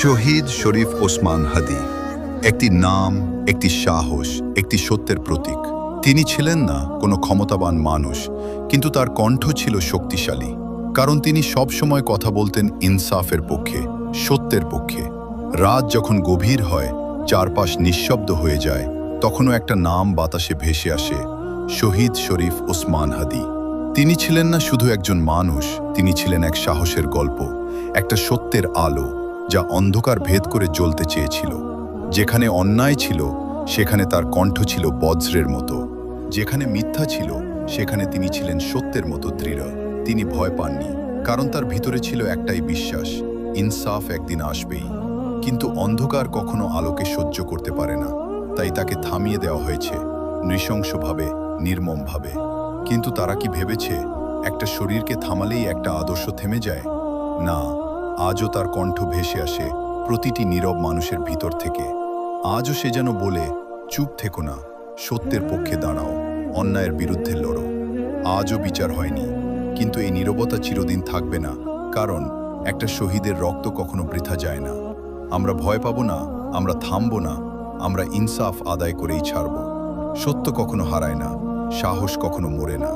শহীদ শরীফ ওসমান হাদি একটি নাম, একটি সাহস, একটি সত্যের প্রতীক। তিনি ছিলেন না কোনো ক্ষমতাবান মানুষ, কিন্তু তার কণ্ঠ ছিল শক্তিশালী, কারণ তিনি সব সময় কথা বলতেন ইনসাফের পক্ষে, সত্যের পক্ষে। রাত যখন গভীর হয়, চারপাশ নিঃশব্দ হয়ে যায়, তখনও একটা নাম বাতাসে ভেসে আসে, শহীদ শরীফ ওসমান হাদি। তিনি ছিলেন না শুধু একজন মানুষ, তিনি ছিলেন এক সাহসের গল্প, একটা সত্যের আলো যা অন্ধকার ভেদ করে জ্বলতে চেয়েছিল। যেখানে অন্যায় ছিল সেখানে তার কণ্ঠ ছিল বজ্রের মতো, যেখানে মিথ্যা ছিল সেখানে তিনি ছিলেন সত্যের মতো দৃঢ়। তিনি ভয় পাননি, কারণ তার ভিতরে ছিল একটাই বিশ্বাস, ইনসাফ একদিন আসবেই। কিন্তু অন্ধকার কখনো আলোকে সহ্য করতে পারে না, তাই তাকে থামিয়ে দেওয়া হয়েছে, নৃশংসভাবে, নির্মমভাবে। কিন্তু তারা কি ভেবেছে একটা শরীরকে থামালেই একটা আদর্শ থেমে যায়? না, আজও তার কণ্ঠ ভেসে আসে প্রতিটি নীরব মানুষের ভিতর থেকে। আজও সে যেন বলে, চুপ থেকো না, সত্যের পক্ষে দাঁড়াও, অন্যায়ের বিরুদ্ধে লড়ো। আজও বিচার হয়নি, কিন্তু এই নীরবতা চিরদিন থাকবে না, কারণ একটা শহীদের রক্ত কখনো বৃথা যায় না। আমরা ভয় পাবো না, আমরা থামবো না, আমরা ইনসাফ আদায় করেই ছাড়ব। সত্য কখনো হারায় না, সাহস কখনো মরে না।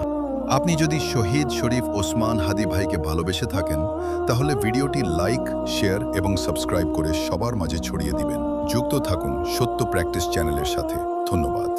আপনি যদি শহীদ শরীফ ওসমান হাদি ভাইকে ভালোবেসে থাকেন, তাহলে ভিডিওটি লাইক, শেয়ার এবং সাবস্ক্রাইব করে সবার মাঝে ছড়িয়ে দিবেন। যুক্ত থাকুন সত্য প্র্যাকটিস চ্যানেলের সাথে। ধন্যবাদ।